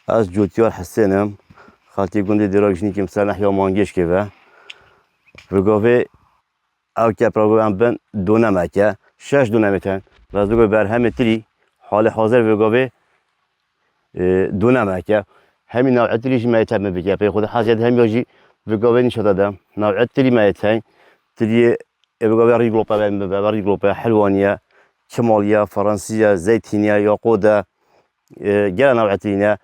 از جوتیار حسینم خاطی گنده دراجنی که مثلا نحیا مانگیش که و گاوه او که پروگرام بن دو نمکه شش دو نمتن و از بگوی بر همه تری حال حاضر و گاوه دو نمکه همین نوع تریش میتم بگه به خود حاضر هم یاجی و گاوه نشده دادم نوع تری میتن تری و گاوه ریگلوپا حلوانیه کمالیا فرانسیه زيتينية ياقودا جل نوع ترينا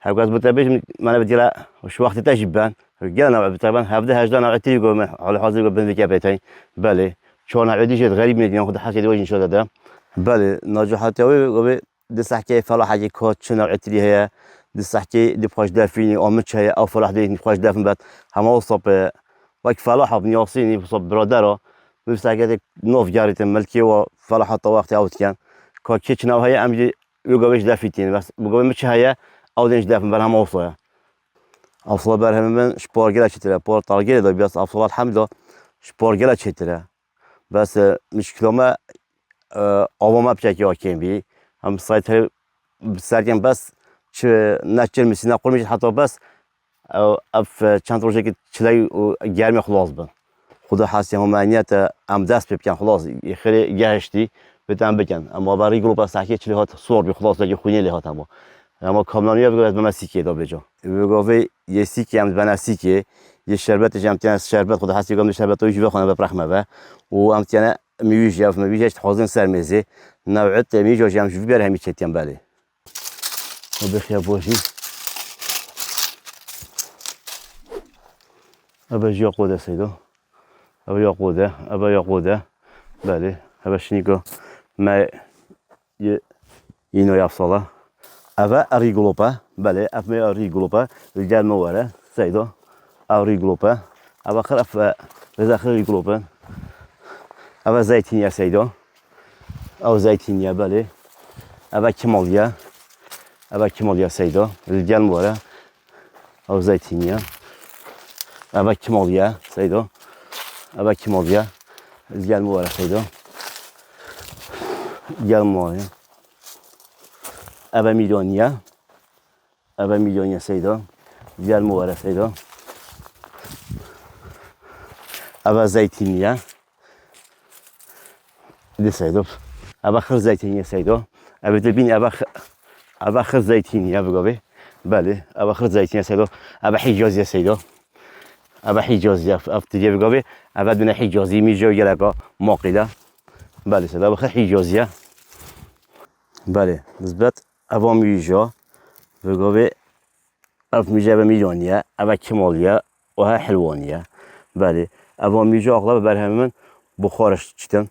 هاوكاز بتابيش ما بدي لا وش وقت تجيبان جل نوع طبعا هبدا هجدا نوع تري يقول على حاضر يقول بنفيك بيتين بله شو نوع دي شيء غريب من ياخذ حاجة دي وجه شو ده بله ناجحات يوي قبل دي صحكي فلا حاجة كات شو نوع تري هي دي صحكي دي بخش دافيني أو متش هي أو فلاح دي بخش دافن بعد هم وصب وقت فلاح بنياسيني وصب برادره بفساعة نوف جاري الملكي وفلاح حتى وقت أوت كان كاتش نوع هي أمجي يقولش دافيتين بس بقول متش هي أو دينش دافن برهم وصايا أفضل برهم من شبارجلا شتلا بار طارجلا ده بس أفضل الحمد شبارجلا شتلا بس مشكلة ما أوما بشكل أكيم بي هم سايتها بسرعة بس ش نشر مسنا قول مش حتى بس أو أف چند روزه که چلای گرمی خلاص بن خدا حسی همانیت ام دست بکن خلاص خیلی گهشتی بتم بکن اما برای گروه ساکی چلی هات سور بی خلاص دیگه خونی لهات اما کاملانی بگو از من سیکی دا بجا بگوی یه سیکی هم بنا سیکی یه شربت جمعیت شربت خدا حسی گم شربت توی جو خانه بپرخمه و امتیانه میویج یا میویج حاضر سرمزه نوعت میویج جمع جو بیاره همی چتیم بله و بخیر باشی ابا یاقوده سیدو ابا یاقوده بله ابا شنیگو ما اینو یافسالا ابا ریگلوپا بله ابا ریگلوپا رجال مواره سیدو او ریگلوپا ابا خرف رزاخر ریگلوپا ابا زيتينيا سيدو او زيتينيا بله ابا كماليا سيدو رجال مواره او زيتينيا ابا كماليا سيدو ابا كماليا رجال مواره سيدو رجال مواره ابا ميلونيا سيدو رجال مواره سيدو ابا زيتينيا دي سيدو ابا خر زيتينيا سيدو ابا تبين ابا خر زيتينيا بقولي بله ابا خر زيتينيا سيدو ابا حجازيا سيدو ابا حجازيا افتدي بقولي ابا دون حجازي ميجو يلاقا موقده بله سيدو ابا خر حجازيا بله نسبت ابا ميجو بقولي اف ميجو ابا ميلونيا ابا كماليا وها حلوانيا بله ابا ميجو اغلب برهمن بخارش چتن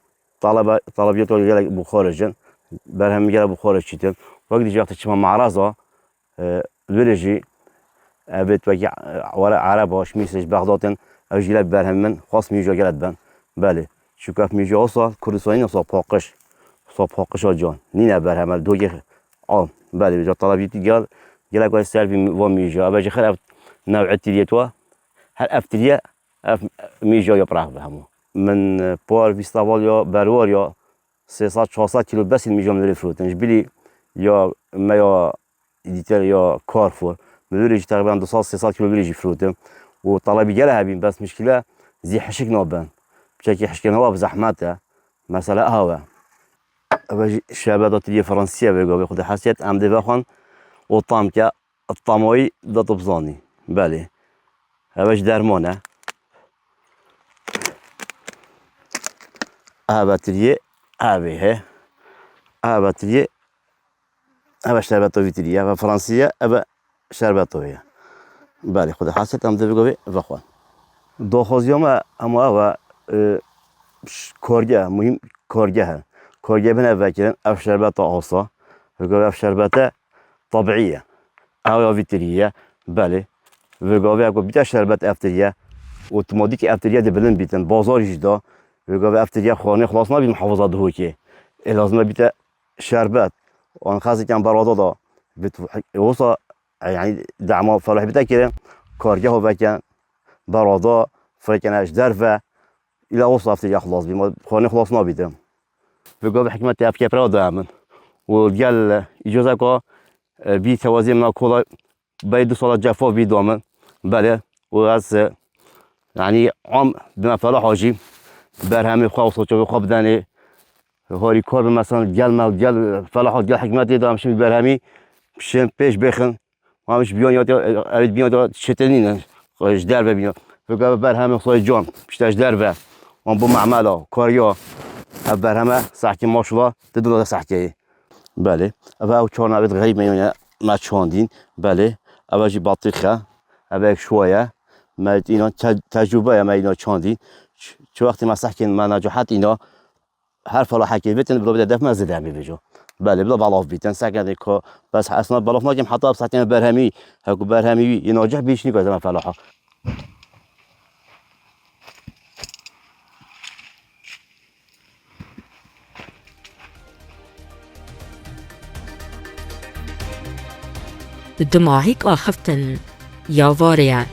طلبيات ولا بخارجن برهم جل بخارج چتن وقت جاءت چما معرضة الولجي بيت وجع ورا عرباش ميسج بغدادن او جلب برهم من خاص ميجو جلد بن بله شو كاف ميجو اصلا كردستاني اصلا باقش جان نينا برهم دوجه بله جا طلبيات قال جل قال سيرفي و ميجو ابا خير نوع تريتوا هل افتريا ميجو يبرح بهمو من بار فيستافال يا بروار يا 300 400 كيلو بس الميجو من الفروتنج بلي يا ما يا ديتيل يا كارفور مدرج تقريبا 200 300 كيلو بيجي فروتم وطلبي جالها بين بس مشكله زي حشك نوبان بشكل حشك نواب زحمته مثلا هوا شبابات دي فرنسيه بياخذ حسيت ام دي بخون وطام كا الطموي ضد بزاني بالي هواش درمانه باتريه هي باتريه شربت ويتريه فرنسيه شربت ويا بالي خد حسيت ام دبي بخوان دو خوزيوم اما كورجا مهم كورجا بنا فاكرين شربت عصا وقالوا شربت طبيعيه او فيتريه بالي وقالوا بيتا شربت افتريه اوتوماتيك افتريه دبلن بيتن بازار جدا وقالوا افتريه خانه خلاص ما بالمحافظه دهوكي لازم بيتا شربت وان خاصه كان برادة وصا يعني دعمه فلاح بيتا كده كارجه هو بكن برادة فركناش درفه الى وصل افتريه خلاص بما خانه خلاص ما بيتم وقالوا حكمت تفكير برا دامن وقال اجازه كا بی توازی من کلا باید 2 سال جفا بی دامن بله و از يعني عام بما فلاح حاجی بر همه خواه و چوب خواب دنه هاری کار مثلا گل مال گل فلاحات گل حکمتی دارم شمی بر همی شم پیش بخن و همش بیان یاد ارید بیان داد شتنی نه خواهش در ببینم فکر بر همه خواهی جان بیشترش در به آن با معملا کاریا بر همه صحکی ماشاءالله تدون صحکی بله او 4 نوید غریب میونه ما چاندین بله اولی بطیخه اولی شویه ما اینا تجربه ما اینا چاندین چه وقتی ما صحکی ما نجاحت اینا هر فلا حکی بیتن بلا بده دفع مزد همی بجو بله بلا بالاف بیتن سکن که بس اصلا بالاف ناگیم حتی بساتین برهمی هکو برهمی ایناجح بیش نیکه زمان فلاحه دماغيك أخفتن يا فاريا